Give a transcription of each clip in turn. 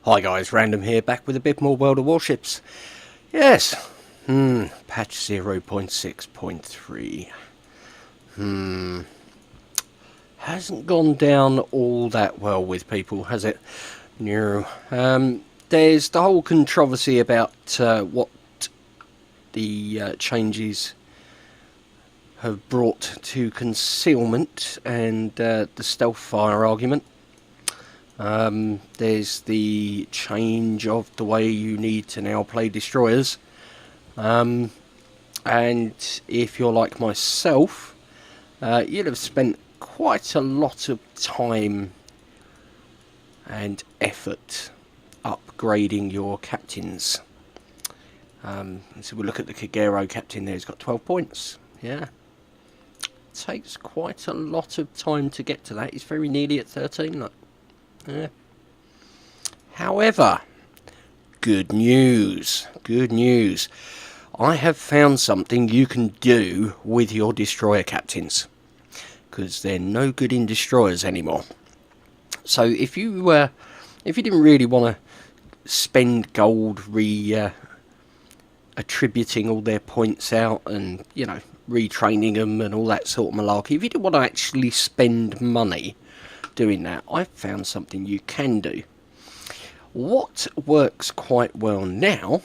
Hi guys, Random here, back with a bit more World of Warships. Yes, patch 0.6.3. Hasn't gone down all that well with people, has it? No. There's the whole controversy about what the changes have brought to concealment and the stealth fire argument. There's the change of the way you need to now play destroyers, and if you're like myself, you'll have spent quite a lot of time and effort upgrading your captains. So we'll look at the Kagero captain there. He's got 12 points. Yeah, takes quite a lot of time to get to that. He's very nearly at 13. Look. Yeah. However, good news. I have found something you can do with your destroyer captains, because they're no good in destroyers anymore. So if you didn't really want to spend gold attributing all their points out and retraining them and all that sort of malarkey, if you didn't want to actually spend money doing that, I've found something you can do. What works quite well now,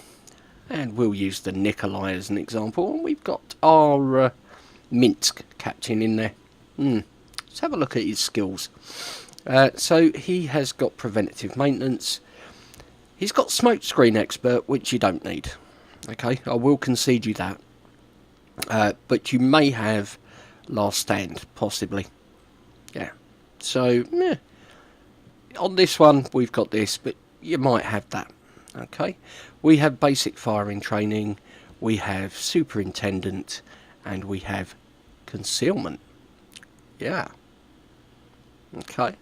and we'll use the Nikolai as an example, and we've got our Minsk captain in there. Let's have a look at his skills. So he has got preventative maintenance. He's got smokescreen expert, which you don't need. Okay, I will concede you that. But you may have last stand, possibly. Yeah. So, on this one, we've got this, but you might have that. Okay, we have basic firing training, we have superintendent, and we have concealment. Yeah. Okay,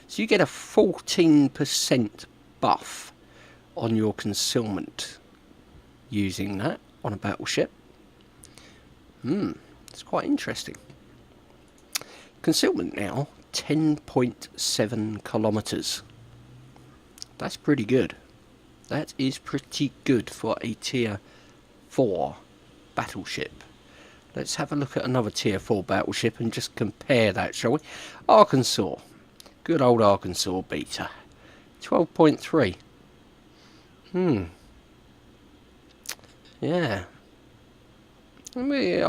so you get a 14% buff on your concealment using that on a battleship. It's quite interesting. Concealment now, 10.7 kilometers. That's pretty good. That is pretty good for a tier 4 battleship. Let's have a look at another tier 4 battleship and just compare that, shall we? Arkansas. Good old Arkansas beta. 12.3. Yeah. I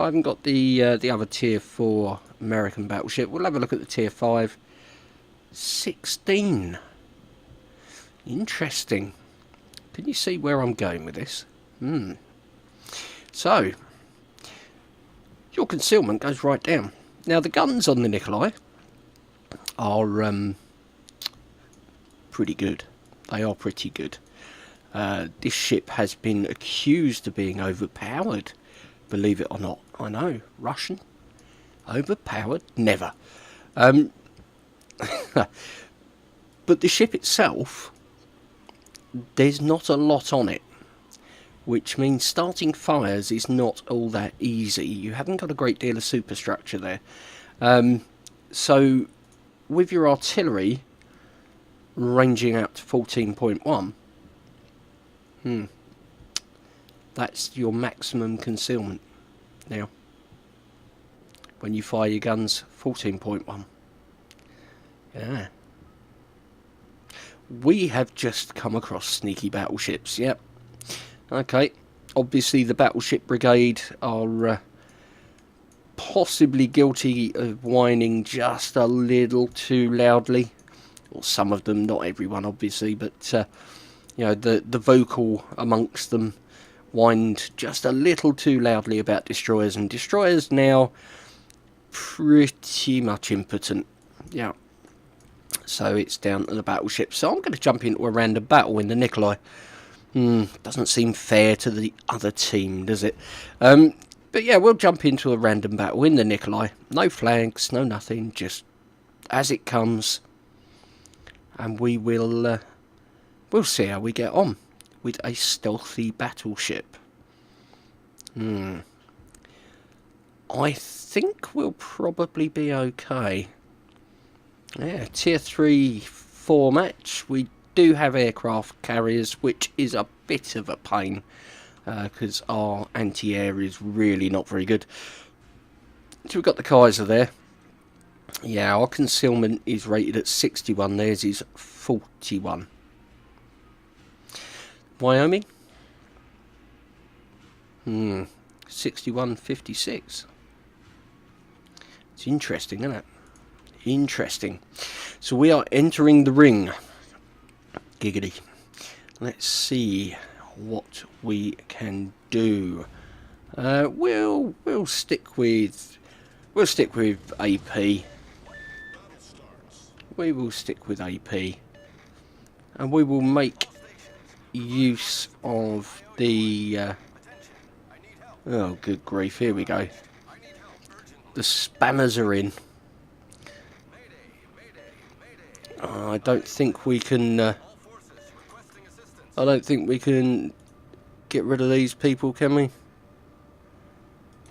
haven't got the other tier 4 American battleship. We'll have a look at the tier 5. 16. Interesting. Can you see where I'm going with this? So, your concealment goes right down. Now, the guns on the Nikolai are pretty good. They are pretty good. This ship has been accused of being overpowered. Believe it or not. I know. Russian. Overpowered? Never. But the ship itself, there's not a lot on it, which means starting fires is not all that easy. You haven't got a great deal of superstructure there. So with your artillery ranging out to 14.1, that's your maximum concealment now. When you fire your guns, 14.1. Yeah. We have just come across sneaky battleships, yep. Okay, obviously the battleship brigade are possibly guilty of whining just a little too loudly. Or some of them, not everyone obviously, but the vocal amongst them whined just a little too loudly about destroyers, and destroyers now pretty much impotent. Yeah. So it's down to the battleship. So I'm going to jump into a random battle in the Nikolai. Doesn't seem fair to the other team, does it? But yeah, we'll jump into a random battle in the Nikolai. No flags, no nothing, just as it comes. And we will we'll see how we get on with a stealthy battleship. I think we'll probably be okay. Yeah, tier 3 4 match. We do have aircraft carriers, which is a bit of a pain because our anti-air is really not very good. So we've got the Kaiser there. Yeah, our concealment is rated at 61. Theirs is 41. Wyoming? 61.56. It's interesting, isn't it? Interesting. So we are entering the ring. Giggity. Let's see what we can do. We'll stick with AP. We will stick with AP, and we will make use of the oh good grief, here we go. The spammers are in. I don't think we can get rid of these people, can we?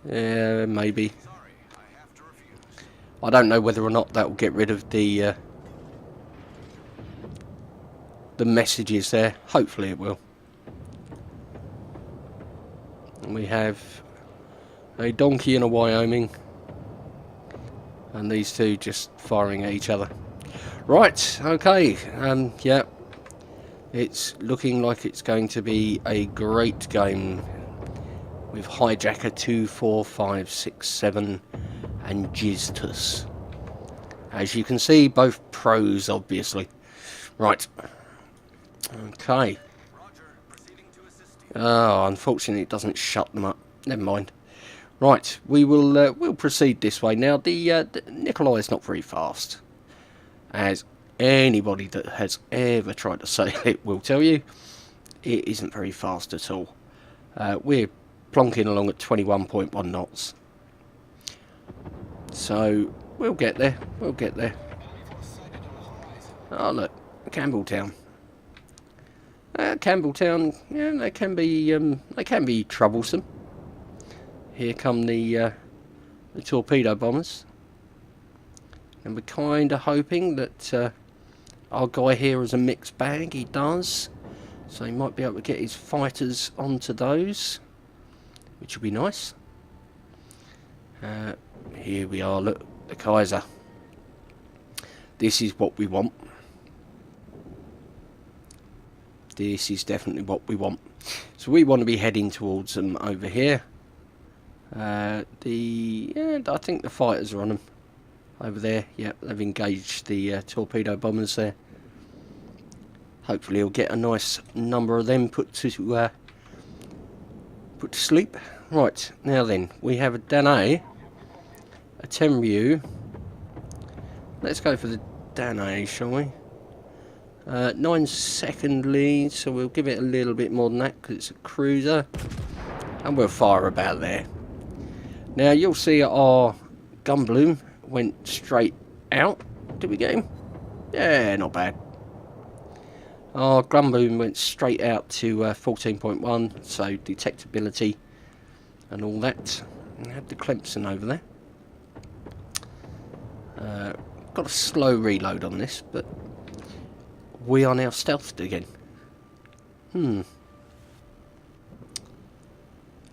Yeah, maybe. I don't know whether or not that will get rid of the messages there. Hopefully it will. And we have a donkey and a Wyoming, and these two just firing at each other. Right, okay, yeah, it's looking like it's going to be a great game with Hijacker 2, 4, 5, 6, 7 and Jizztus. As you can see, both pros, obviously. Right, okay. Oh, unfortunately it doesn't shut them up. Never mind. Right, we will we'll proceed this way. Now, the Nikolai is not very fast, as anybody that has ever tried to sail it will tell you. It isn't very fast at all. We're plonking along at 21.1 knots. So, we'll get there. We'll get there. Oh, look. Campbelltown. Campbelltown, yeah, they can be troublesome. Here come the torpedo bombers. And we're kind of hoping that our guy here has a mixed bag. He does. So he might be able to get his fighters onto those, which will be nice. Here we are, look, the Kaiser. This is what we want. This is definitely what we want. So we want to be heading towards them over here. I think the fighters are on them. Over there, yep, they've engaged the torpedo bombers there. Hopefully we'll get a nice number of them put to sleep. Right, now then, we have a Danae, a Tenryu. Let's go for the Danae, shall we? 9-second lead, so we'll give it a little bit more than that because it's a cruiser. And we'll fire about there. Now, you'll see our gun bloom went straight out. Did we get him? Yeah, not bad. Our gun bloom went straight out to 14.1, so detectability and all that. And have the Clemson over there. Got a slow reload on this, but we are now stealthed again.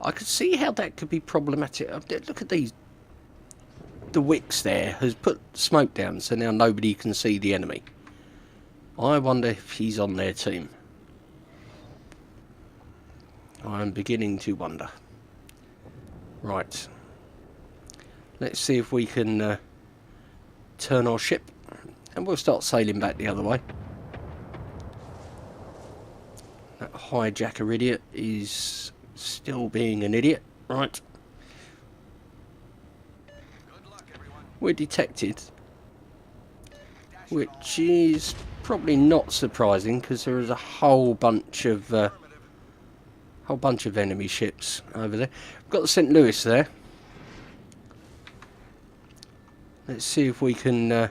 I could see how that could be problematic. Look at these. The wicks there has put smoke down, so now nobody can see the enemy. I wonder if he's on their team. I'm beginning to wonder. Right. Let's see if we can turn our ship, and we'll start sailing back the other way. That hijacker idiot is still being an idiot. Right. We're detected, which is probably not surprising because there is a whole bunch of enemy ships over there. We've got the St. Louis there. Let's see if we can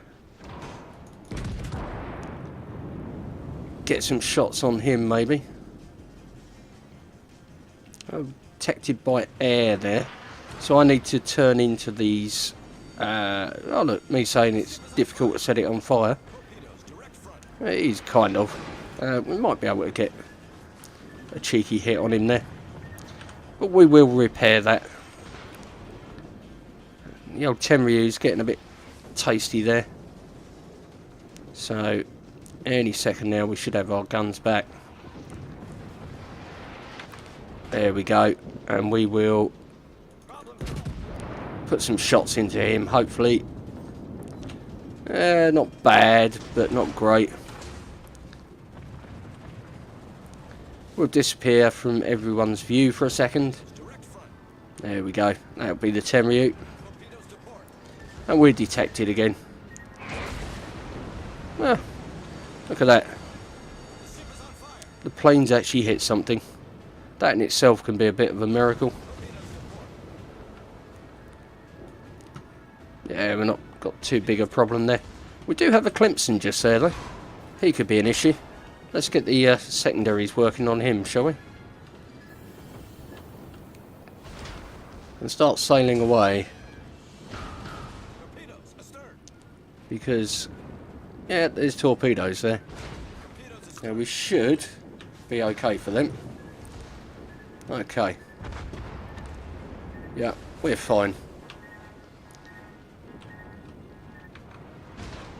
get some shots on him, maybe. I'm detected by air there, so I need to turn into these. Oh look, me saying it's difficult to set it on fire. It is kind of. We might be able to get a cheeky hit on him there. But we will repair that. The old Tenryu's getting a bit tasty there. So, any second now we should have our guns back. There we go. And we will put some shots into him, hopefully. Not bad, but not great. We'll disappear from everyone's view for a second. There we go. That'll be the Tenryu. And we're detected again. Ah, look at that. The plane's actually hit something. That in itself can be a bit of a miracle. Yeah, we're not got too big a problem there. We do have a Clemson just there though. He could be an issue. Let's get the secondaries working on him, shall we? And start sailing away. Because, yeah, there's torpedoes there. Now we should be okay for them. Okay. Yeah, we're fine.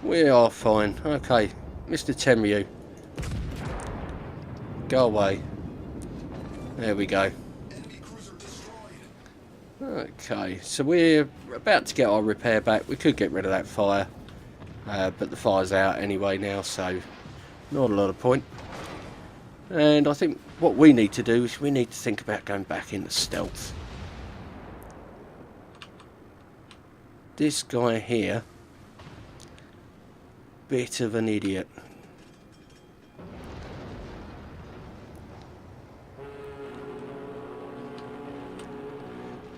We are fine. Okay, Mr. Tenryu. Go away. There we go. Okay, so we're about to get our repair back. We could get rid of that fire. But the fire's out anyway now, so not a lot of point. And I think what we need to do is we need to think about going back into stealth. This guy here, bit of an idiot.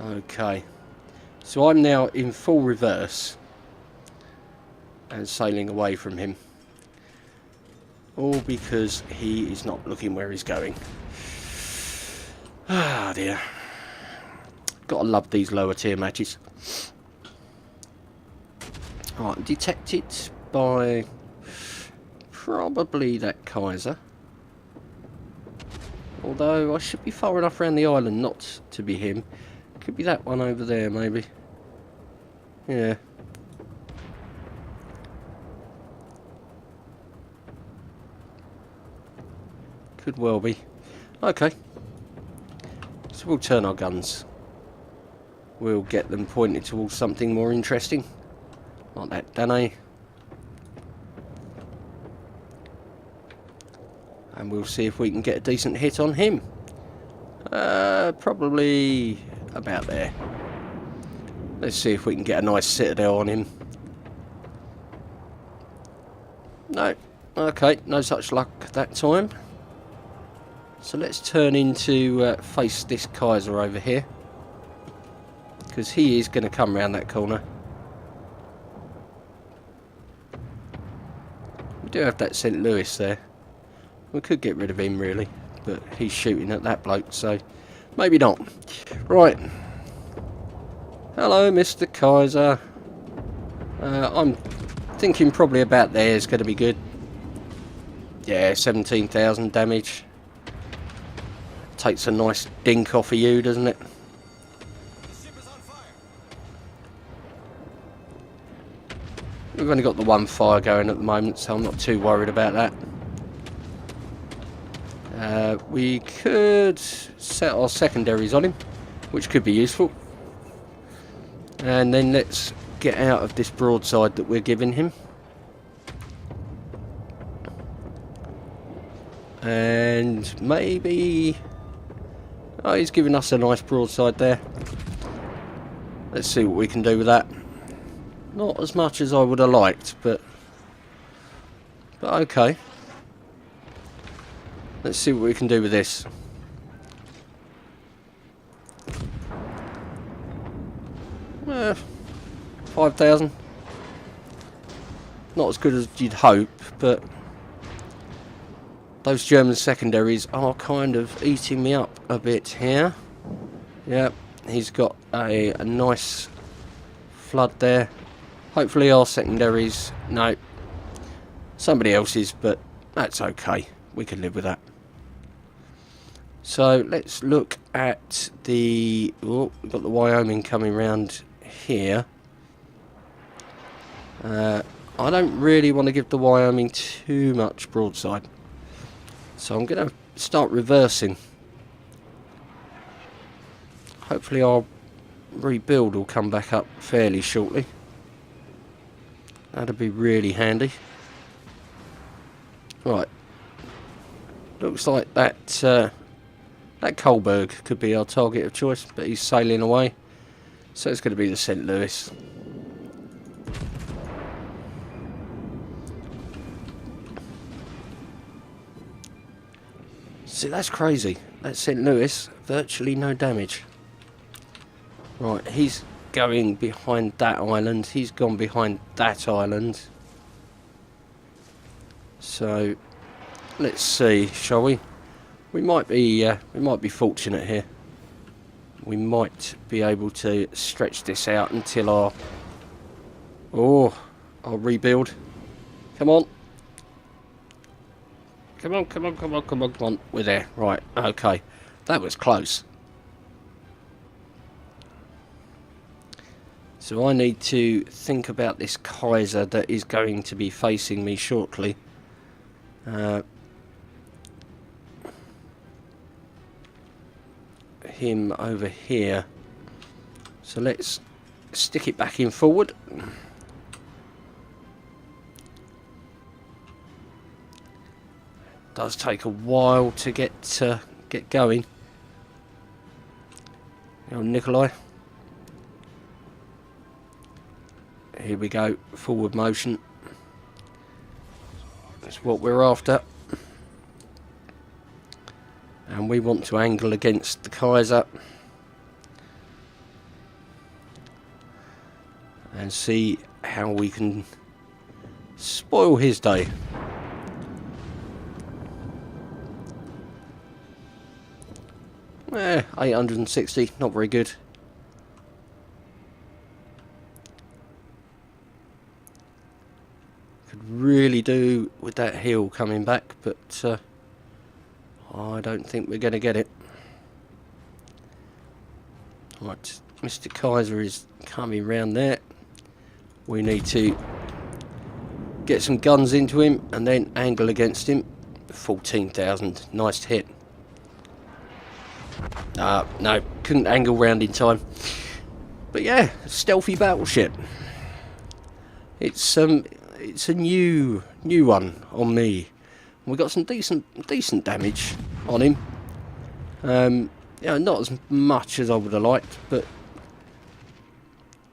Okay, so I'm now in full reverse and sailing away from him, all because he is not looking where he's going. Ah dear, gotta love these lower tier matches. Alright, detected by probably that Kaiser, although I should be far enough around the island not to be him. Could be that one over there maybe. Yeah. Could well be. Okay. So we'll turn our guns. We'll get them pointed towards something more interesting. Like that Danae. And we'll see if we can get a decent hit on him. Probably about there. Let's see if we can get a nice citadel on him. No. Okay, no such luck that time. So let's turn into face this Kaiser over here, because he is going to come round that corner. We do have that St. Louis there. We could get rid of him really, but he's shooting at that bloke, so maybe not. Right. Hello, Mr. Kaiser. I'm thinking probably about there is going to be good. Yeah, 17,000 damage. Takes a nice dink off of you, doesn't it? We've only got the one fire going at the moment, so I'm not too worried about that. We could set our secondaries on him, which could be useful. And then let's get out of this broadside that we're giving him. And maybe... oh, he's giving us a nice broadside there. Let's see what we can do with that. Not as much as I would have liked, but okay. Let's see what we can do with this. Eh, 5,000. Not as good as you'd hope, but those German secondaries are kind of eating me up a bit here. Yep, he's got a nice flood there. Hopefully our secondaries, no, somebody else's, but that's okay. we can live with that. So let's look at the... Oh, we've got the Wyoming coming round here. I don't really want to give the Wyoming too much broadside. So I'm going to start reversing. Hopefully our rebuild will come back up fairly shortly. That'd be really handy. Right. Looks like that that Kohlberg could be our target of choice, but he's sailing away. So it's going to be the St. Louis. See, that's crazy. That St. Louis, virtually no damage. Right, he's going behind that island. He's gone behind that island. So let's see, shall we? We might be fortunate here. We might be able to stretch this out until our rebuild. Come on. Come on, come on, come on, come on, come on. We're there. Right, okay. That was close. So I need to think about this Kaiser that is going to be facing me shortly. Him over here. So let's stick it back in forward. Does take a while to get going. Oh, Nikolai. Here we go, forward motion. That's what we're after. And we want to angle against the Kaiser. And see how we can spoil his day. Eh, 860, not very good. Could really do with that heel coming back, but I don't think we're going to get it. Right, Mr. Kaiser is coming round there. We need to get some guns into him and then angle against him. 14,000, nice hit. No, couldn't angle round in time. But yeah, stealthy battleship. It's a new one on me. We got some decent damage on him. Yeah, not as much as I would have liked, but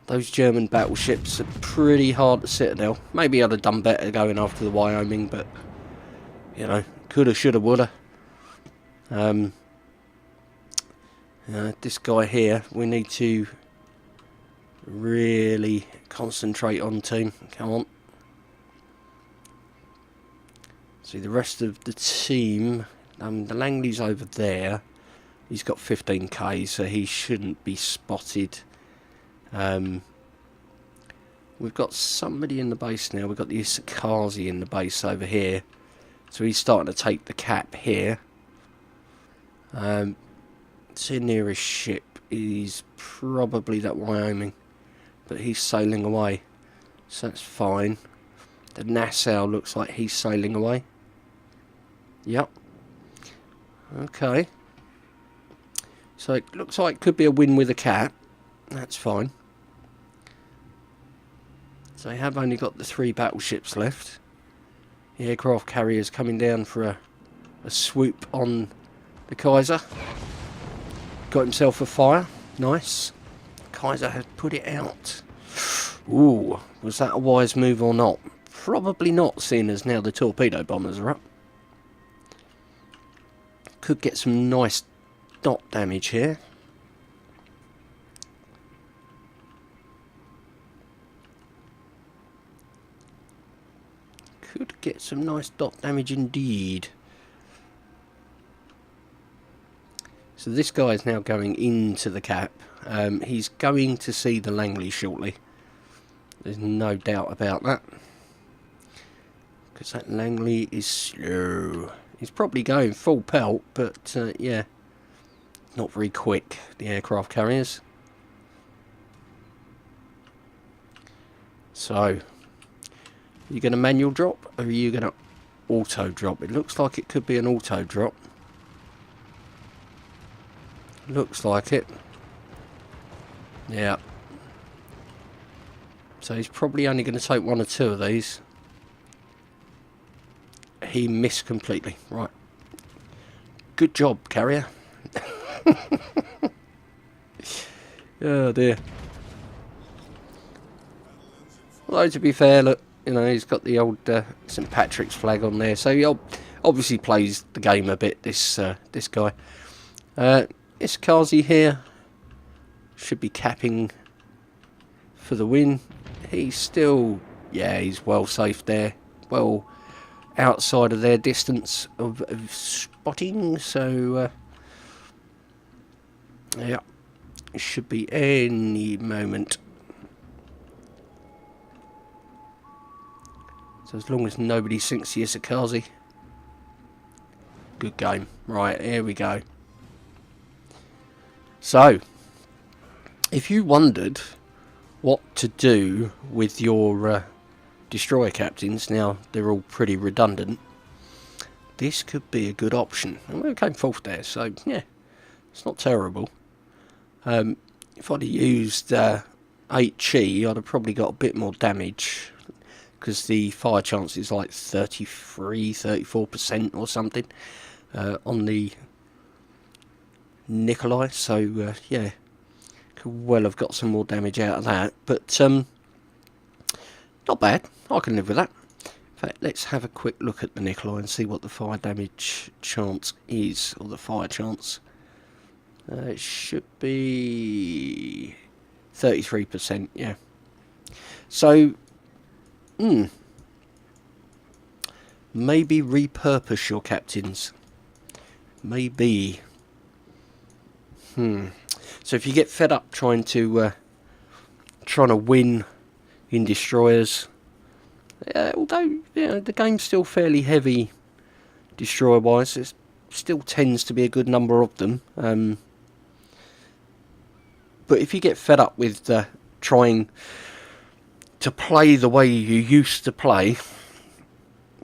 those German battleships are pretty hard to citadel. Maybe I'd have done better going after the Wyoming, but you know, coulda, shoulda, woulda. This guy here, we need to really concentrate on, team. Come on. See, the rest of the team, the Langley's over there. He's got 15k, so he shouldn't be spotted. We've got somebody in the base now. We've got the Isakazi in the base over here. So he's starting to take the cap here. See, nearest ship is probably that Wyoming, but he's sailing away, so that's fine. The Nassau looks like he's sailing away. Yep. Okay. So it looks like it could be a win with a cat. That's fine. So they have only got the 3 battleships left. The aircraft carrier's coming down for a swoop on the Kaiser. Got himself a fire. Nice. Kaiser has put it out. Ooh, was that a wise move or not? Probably not, seeing as now the torpedo bombers are up. Could get some nice dot damage here. Could get some nice dot damage indeed. So this guy is now going into the cap. He's going to see the Langley shortly. There's no doubt about that. Because that Langley is slow. He's probably going full pelt, but yeah, not very quick, the aircraft carriers. So, are you going to manual drop, or are you going to auto drop? It looks like it could be an auto drop. Looks like it. Yeah. So he's probably only going to take 1 or 2 of these. He missed completely. Right. Good job, carrier. Oh dear. Although to be fair, look, you know, he's got the old St. Patrick's flag on there, so he obviously plays the game a bit, this guy. Iskazi here should be capping for the win. He's still, yeah, he's well safe there, well outside of their distance of spotting, so yeah, it should be any moment. So as long as nobody sinks the Isakazi. Good game. Right, here we go. So, if you wondered what to do with your destroyer captains, now they're all pretty redundant, this could be a good option. And we came 4th there, so yeah, it's not terrible. If I'd have used 8 chi, I'd have probably got a bit more damage, because the fire chance is like 34% or something on the Nikolai, so yeah, could well have got some more damage out of that, but not bad, I can live with that. In fact, let's have a quick look at the Nikolai and see what the fire damage chance is, or the fire chance. It should be 33%, yeah. So, maybe repurpose your captains. Maybe. So if you get fed up trying to win in destroyers, although the game's still fairly heavy destroyer wise, it still tends to be a good number of them. But if you get fed up with trying to play the way you used to play,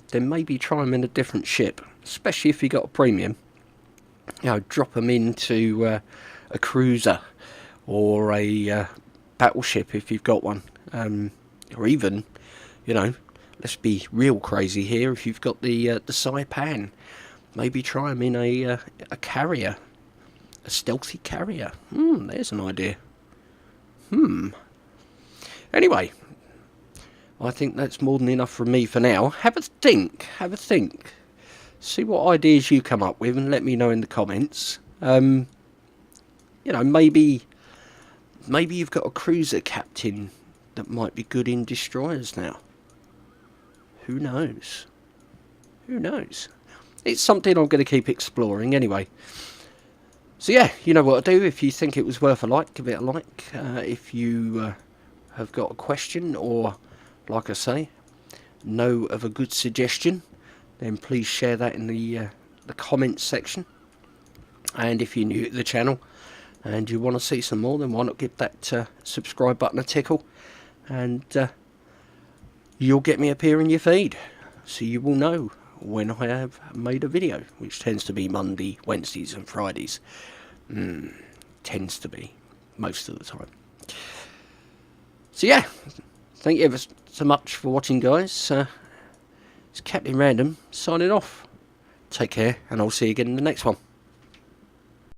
then maybe try them in a different ship, especially if you got a premium. You know, drop them into a cruiser or a battleship if you've got one, or even, you know, let's be real crazy here, if you've got the Saipan, maybe try them in a carrier, a stealthy carrier. There's an idea. Anyway, I think that's more than enough from me for now. Have a think. See what ideas you come up with and let me know in the comments. You know, maybe you've got a cruiser captain that might be good in destroyers now. Who knows? It's something I'm going to keep exploring anyway. So yeah, you know what to do. If you think it was worth a like, give it a like. If you have got a question, or, like I say, know of a good suggestion, then please share that in the comments section. And if you're new to the channel and you want to see some more, then why not give that subscribe button a tickle, and you'll get me up here in your feed, so you will know when I have made a video, which tends to be Monday, Wednesdays and Fridays. Tends to be most of the time. So yeah, thank you ever so much for watching, guys. It's Captain Random signing off. Take care, and I'll see you again in the next one.